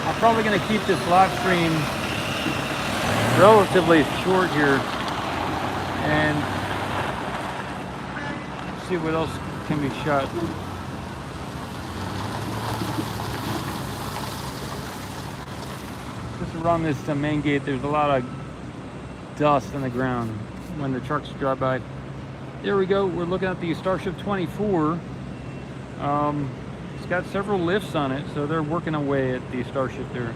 I'm probably going to keep this live stream relatively short here and see what else can be shot. Just around this main gate, there's a lot of dust on the ground when the trucks drive by. There we go. We're looking at the Starship 24. It's got several lifts on it, so they're working away at the Starship there.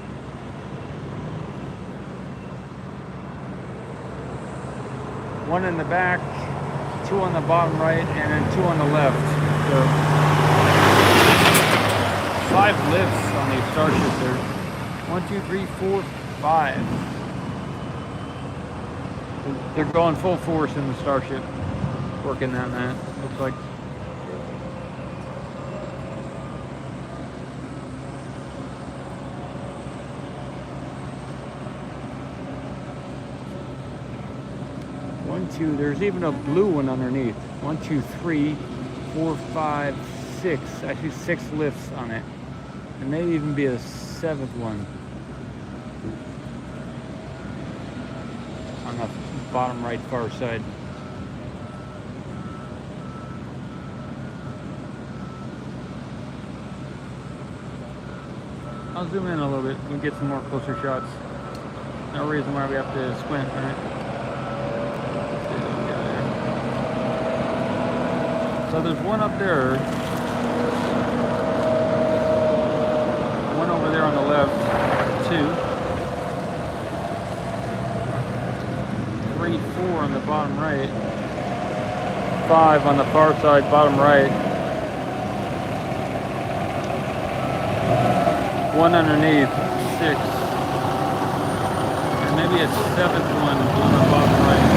One in the back, two on the bottom right, and then two on the left. So 5 lifts on the Starship there. 1, 2, 3, 4, 5. They're going full force in the Starship, working on that, looks like. There's even a blue one underneath. 1, 2, 3, 4, 5, 6. Actually 6 lifts on it. There may even be a 7th one on the bottom right far side. I'll zoom in a little bit and get some more closer shots. No reason why we have to squint, right? So there's one up there, one over there on the left, 2, 3, 4 on the bottom right, 5 on the far side, bottom right, 1 underneath, 6, and maybe a 7th one on the bottom right.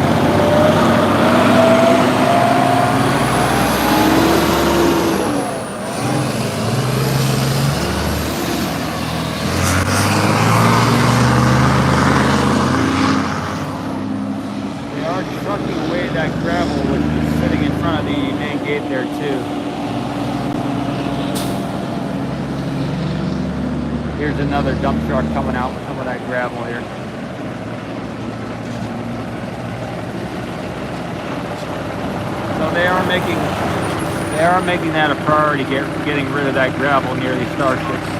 There too. Here's another dump truck coming out with some of that gravel here. So they are making that a priority, getting rid of that gravel near these Starships.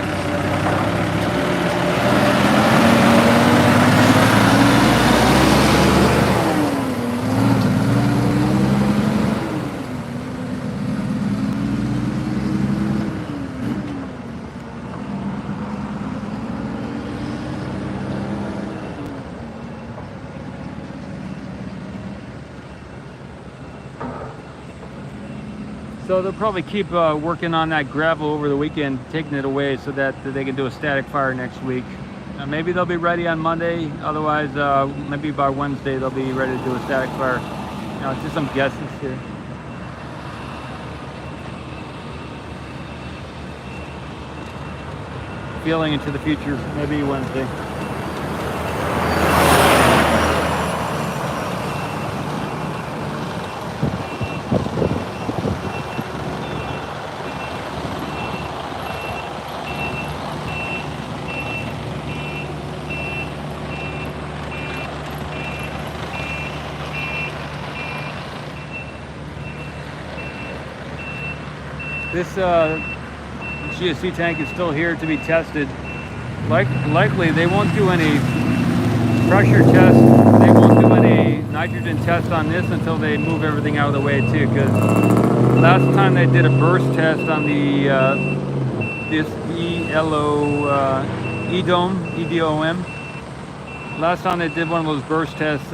So they'll probably keep working on that gravel over the weekend, taking it away so that they can do a static fire next week. Maybe they'll be ready on Monday. Otherwise, maybe by Wednesday they'll be ready to do a static fire. You know, it's just some guesses here. Feeling into the future, maybe Wednesday. This GSC tank is still here to be tested. Likely they won't do any pressure tests. They won't do any nitrogen tests on this until they move everything out of the way too. Because last time they did a burst test on the this EDOM. Last time they did one of those burst tests,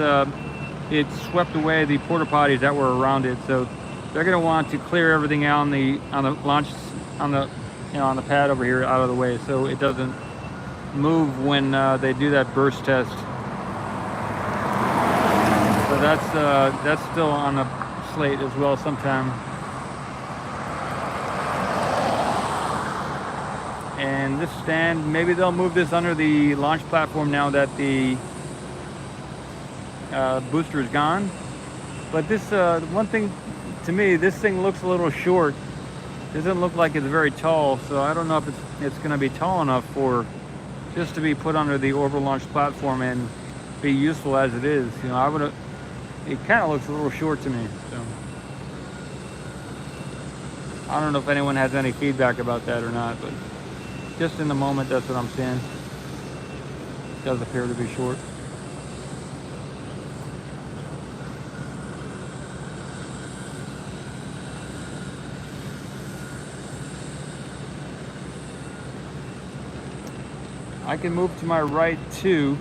it swept away the porta potties that were around it. So they're going to want to clear everything out on the launch on the pad over here out of the way, so it doesn't move when they do that burst test. So that's still on the slate as well sometime. And this stand, maybe they'll move this under the launch platform now that the booster is gone. But this one thing. To me, this thing looks a little short. Doesn't look like it's very tall, so I don't know if it's going to be tall enough for just to be put under the orbital launch platform and be useful as it is. You know, I would have. It kind of looks a little short to me. So I don't know if anyone has any feedback about that or not, but just in the moment, that's what I'm seeing. It does appear to be short. I can move to my right too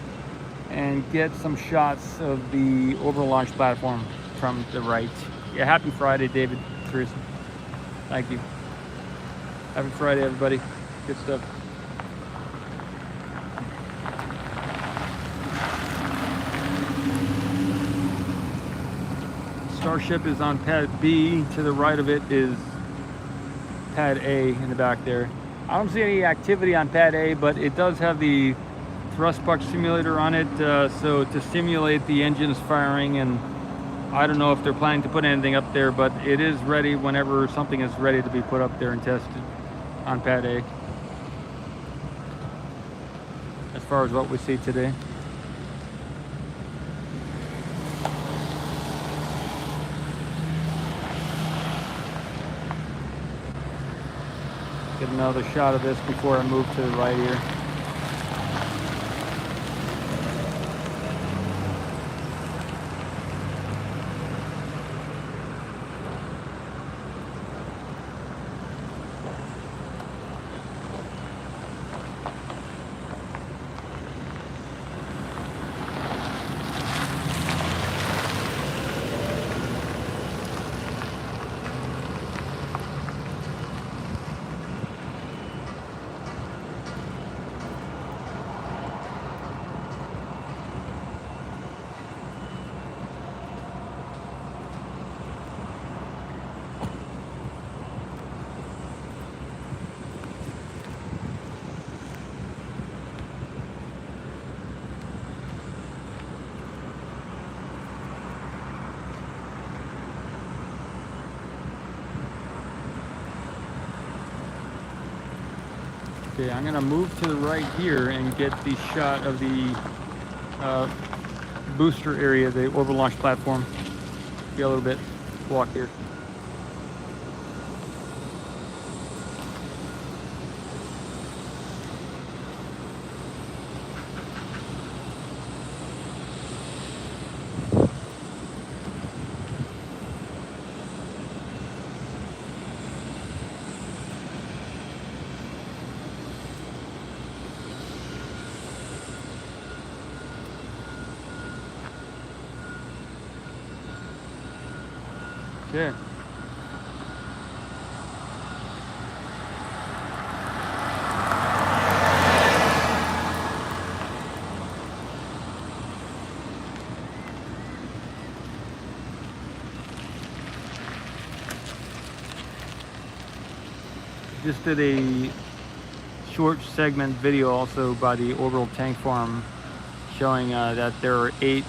and get some shots of the orbital launch platform from the right. Yeah, happy Friday, David, Teresa. Thank you. Happy Friday, everybody. Good stuff. Starship is on pad B. To the right of it is pad A in the back there. I don't see any activity on pad A, but it does have the thrust buck simulator on it, so to simulate the engines firing, and I don't know if they're planning to put anything up there, but it is ready whenever something is ready to be put up there and tested on pad A, as far as what we see today. Get another shot of this before I move to the right here. Okay, I'm gonna move to the right here and get the shot of the booster area, the orbital launch platform. Get a little bit walk here. Okay. Just did a short segment video also by the Orbital Tank Farm showing that there were eight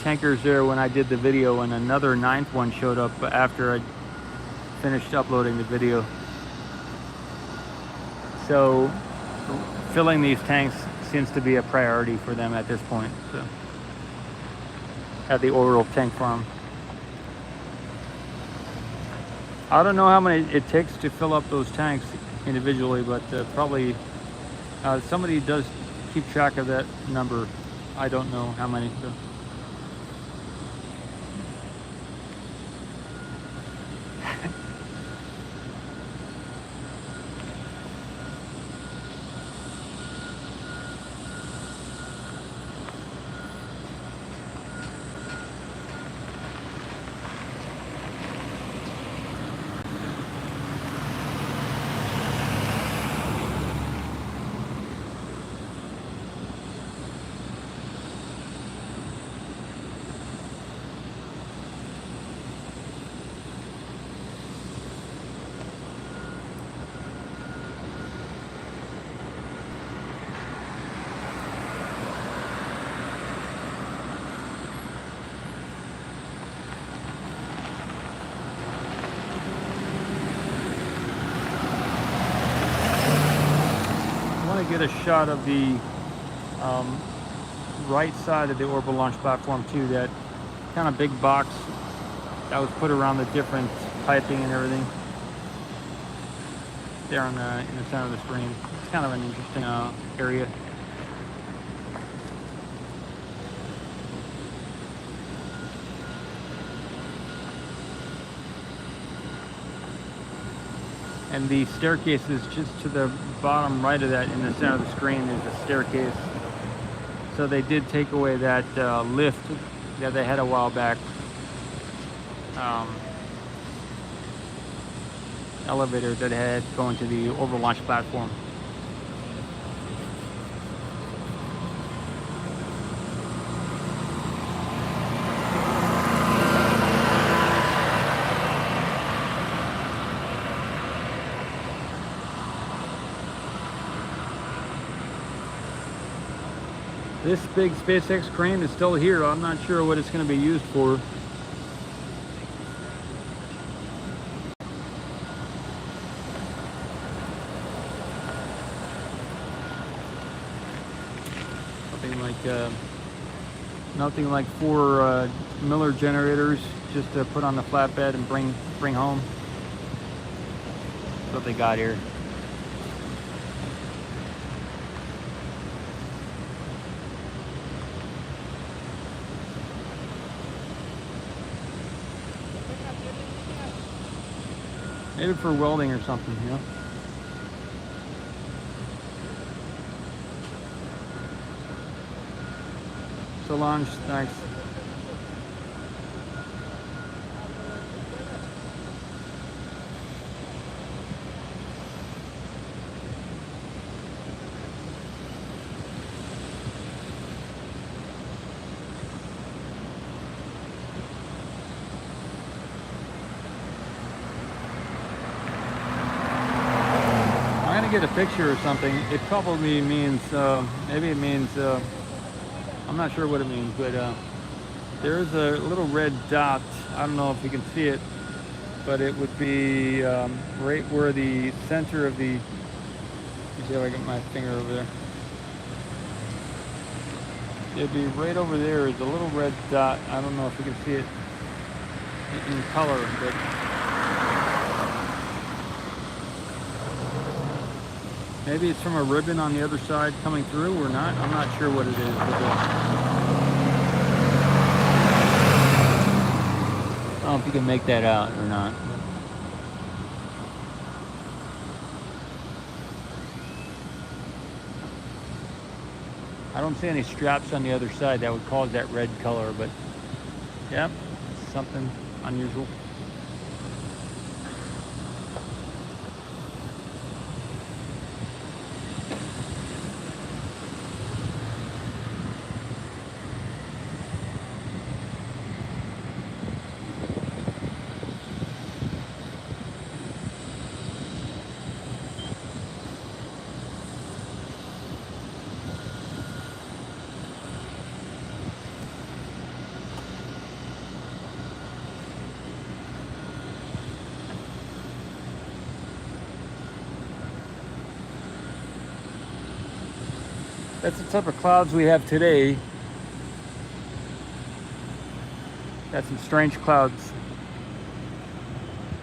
tankers there when I did the video, and another ninth one showed up after I finished uploading the video. So filling these tanks seems to be a priority for them at this point, so, at the Orbital Tank Farm. I don't know how many it takes to fill up those tanks individually, but probably somebody does keep track of that number. I don't know how many. So. get a shot of the right side of the orbital launch platform too. That kind of big box that was put around the different piping and everything. There in the center of the screen. It's kind of an interesting area. And the staircase is just to the bottom right of that. In the center of the screen is a staircase. So they did take away that lift that they had a while back. Elevator that had going to the orbital launch platform. This big SpaceX crane is still here. I'm not sure what it's going to be used for. Nothing like 4 Miller generators just to put on the flatbed and bring home. That's what they got here. Maybe for welding or something, you know? Solange, thanks. I'm gonna get a picture or something. It probably means, maybe it means, I'm not sure what it means, but there's a little red dot. I don't know if you can see it, but it would be right where the center of the, let me see if I get my finger over there. It'd be right over there is a little red dot. I don't know if you can see it in color, but maybe it's from a ribbon on the other side coming through or not. I'm not sure what it is. I don't know if you can make that out or not. I don't see any straps on the other side that would cause that red color, but yeah, something unusual. That's the type of clouds we have today. Got some strange clouds.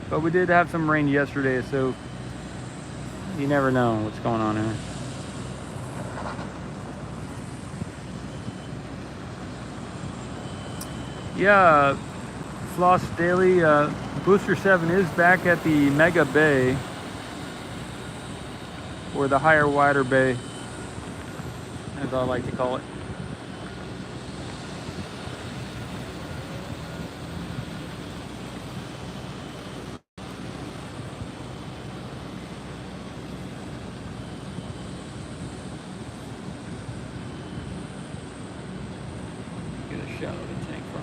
But we did have some rain yesterday, so you never know what's going on here. Yeah, Floss Daily, Booster 7 is back at the Mega Bay, or the higher, wider bay, as I like to call it. Get a shot of the tank from.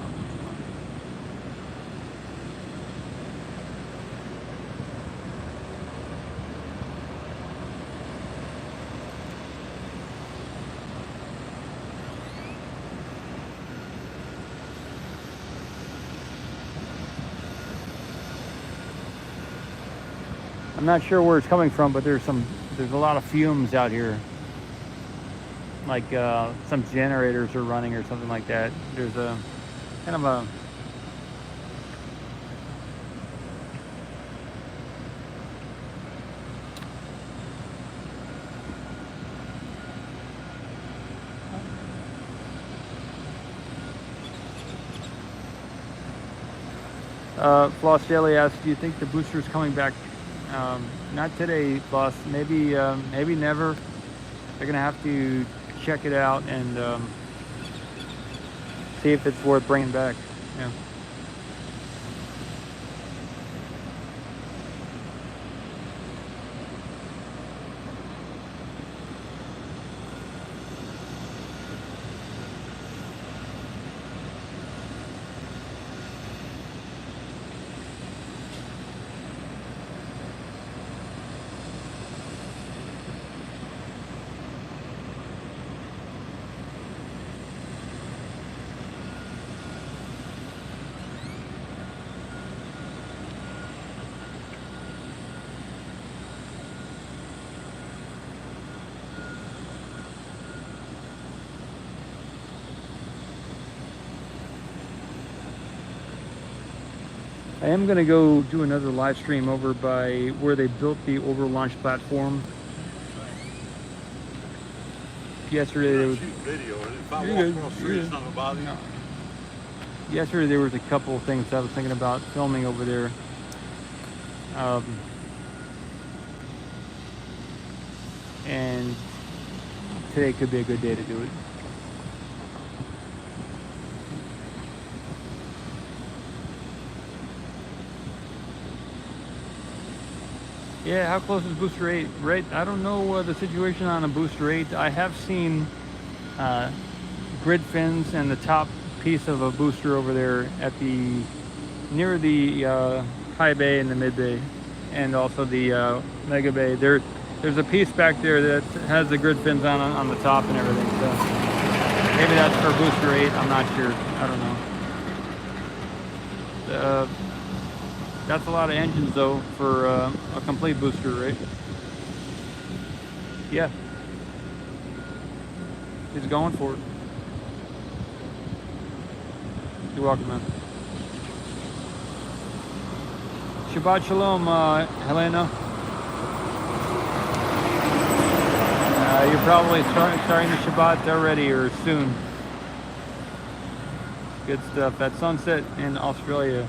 I'm not sure where it's coming from, but there's a lot of fumes out here. like some generators are running or something like that. There's a kind of a Floss Daily asks, do you think the booster is coming back? Not today, Floss. Maybe maybe never. They're gonna have to check it out and see if it's worth bringing back. Yeah. I am going to go do another live stream over by where they built the Orbital launch platform. Yesterday there was video. If I walk across the street, it's not gonna bother you. No. Yesterday there was a couple of things I was thinking about filming over there. And today could be a good day to do it. Yeah, how close is Booster 8? Right, I don't know the situation on a Booster 8. I have seen grid fins and the top piece of a booster over there at the near the high bay and the mid bay, and also the mega bay. There's a piece back there that has the grid fins on the top and everything. So maybe that's for Booster 8. I'm not sure. I don't know. That's a lot of engines though for a complete booster, right? Yeah. He's going for it. You're welcome, man. Shabbat Shalom, Helena. You're probably starting the Shabbat already or soon. Good stuff. At sunset in Australia.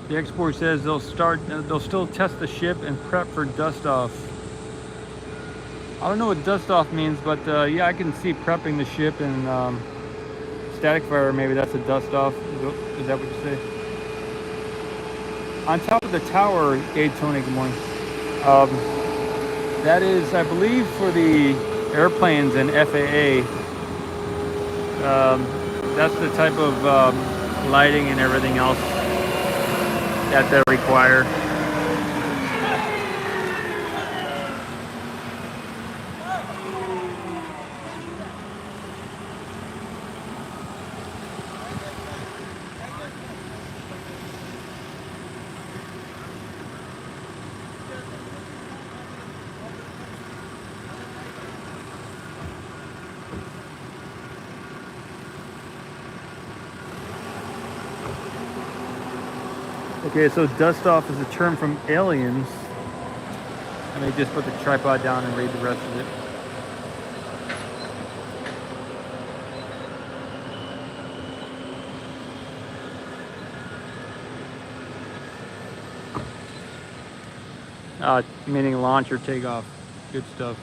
The export says they'll still test the ship and prep for dust off. I don't know what dust off means, but yeah, I can see prepping the ship and static fire. Maybe that's a dust off. Is that what you say? On top of the tower, Gate Tony, good morning. That is, I believe, for the airplanes and FAA. That's the type of lighting and everything else that they require. Okay, so dust off is a term from Aliens. Let me just put the tripod down and read the rest of it. Meaning launch or take off. Good stuff.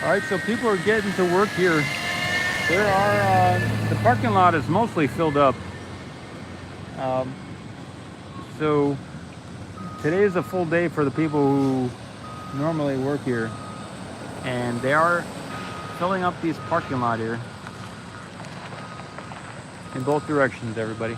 All right, so people are getting to work here. There are, the parking lot is mostly filled up. So today is a full day for the people who normally work here. And they are filling up these parking lot here. In both directions, everybody.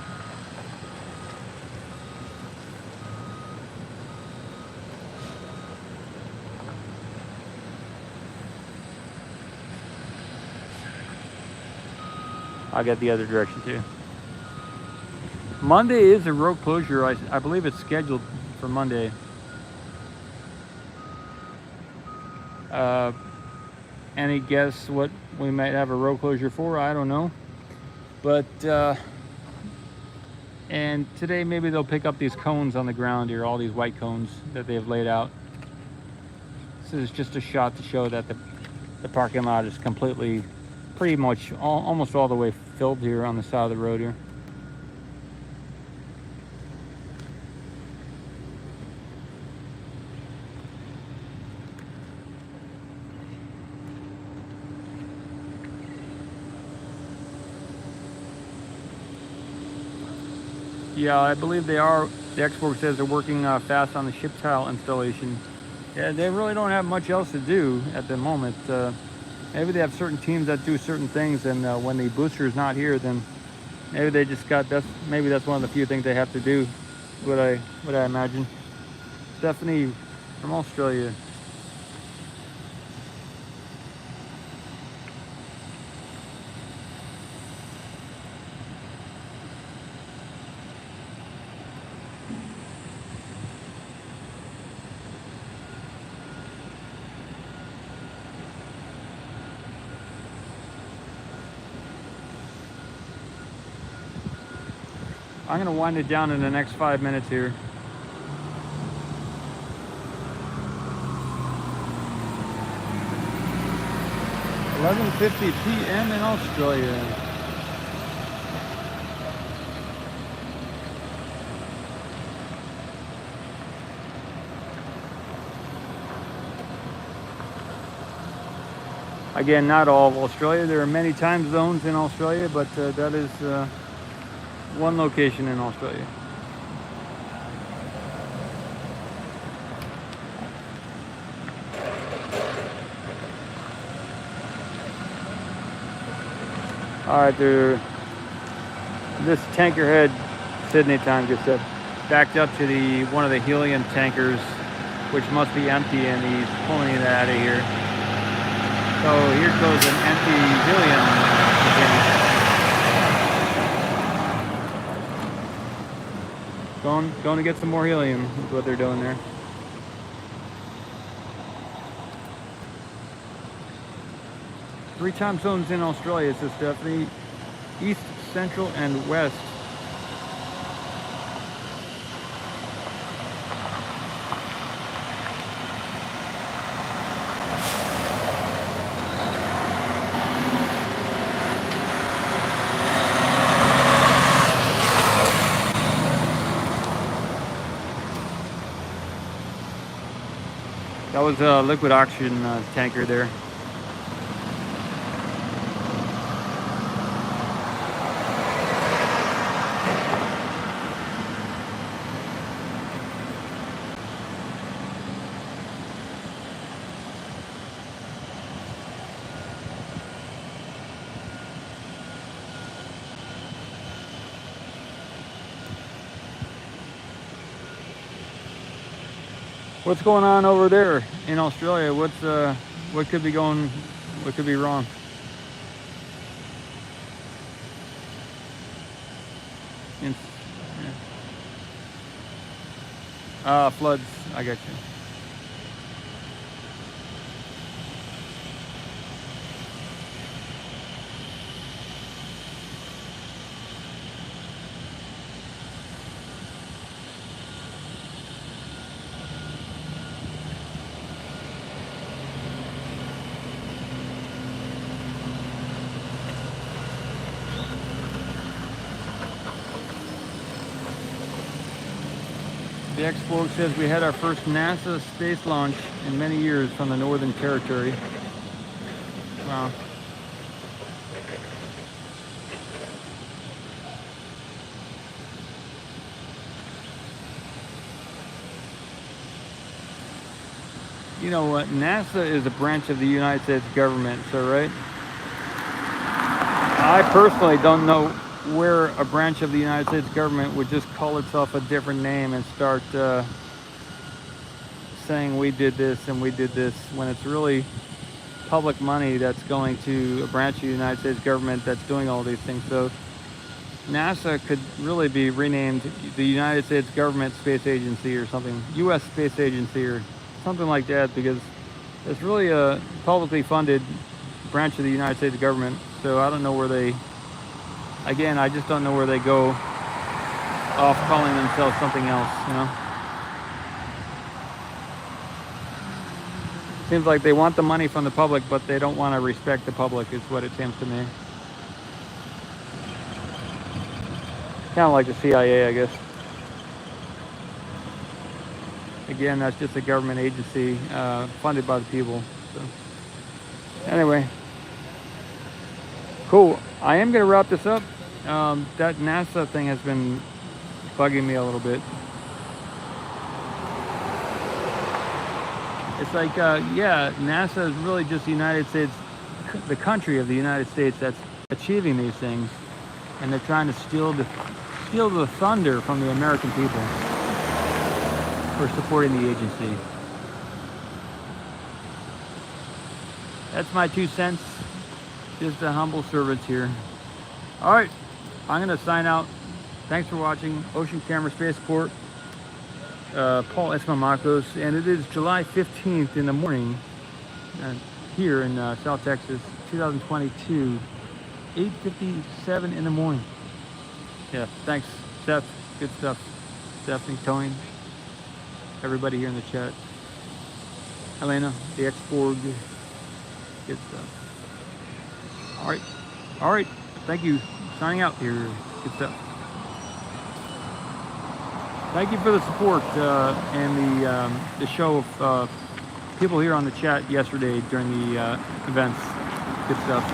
I'll get the other direction too. Monday is a road closure. I believe it's scheduled for Monday. Any guess what we might have a road closure for? I don't know. But, and today maybe they'll pick up these cones on the ground here, all these white cones that they've laid out. This is just a shot to show that the parking lot is completely, pretty much almost all the way filled here on the side of the road here. Yeah, I believe they are. The export says they're working fast on the ship tile installation. Yeah, they really don't have much else to do at the moment. Maybe they have certain teams that do certain things, and when the booster is not here, then maybe they just got, maybe that's one of the few things they have to do. What I imagine. Stephanie from Australia. I'm going to wind it down in the next 5 minutes here. $11:50 p.m. in Australia. Again, not all of Australia. There are many time zones in Australia, but that is one location in Australia. All right, this tanker head, Sydney time just said, backed up to one of the helium tankers, which must be empty, and he's pulling it out of here. So here goes an empty helium container. Going to get some more helium is what they're doing there. Three time zones in Australia, says Stephanie. East, Central, and West. That was a liquid oxygen tanker there. What's going on over there in Australia? What could be going? What could be wrong? Floods. I got you. The Expo says we had our first NASA space launch in many years from the Northern Territory. Wow. You know what? NASA is a branch of the United States government, so right? I personally don't know where a branch of the United States government would just call itself a different name and start saying we did this and we did this, when it's really public money that's going to a branch of the United States government that's doing all these things. So NASA could really be renamed the United States Government Space Agency or something, U.S. Space Agency or something like that, because it's really a publicly funded branch of the United States government. So I don't know where they, again, I just don't know where they go off calling themselves something else, you know? Seems like they want the money from the public, but they don't want to respect the public, is what it seems to me. Kind of like the CIA, I guess. Again, that's just a government agency funded by the people. So, anyway, cool. I am going to wrap this up. That NASA thing has been bugging me a little bit. It's like, yeah, NASA is really just the United States, the country of the United States that's achieving these things, and they're trying to steal the thunder from the American people for supporting the agency. That's my 2 cents. Just a humble servant here. All right, I'm gonna sign out. Thanks for watching Ocean Camera Spaceport. Paul Esmamakos, and it is July 15th in the morning here in South Texas, 2022, 8:57 in the morning. Yeah, thanks, Seth. Good stuff. Stephanie, Tony, everybody here in the chat. Elena, the X-Borg. Good stuff. All right. Thank you. Signing out here. Good stuff. Thank you for the support and the show of people here on the chat yesterday during the events. Good stuff.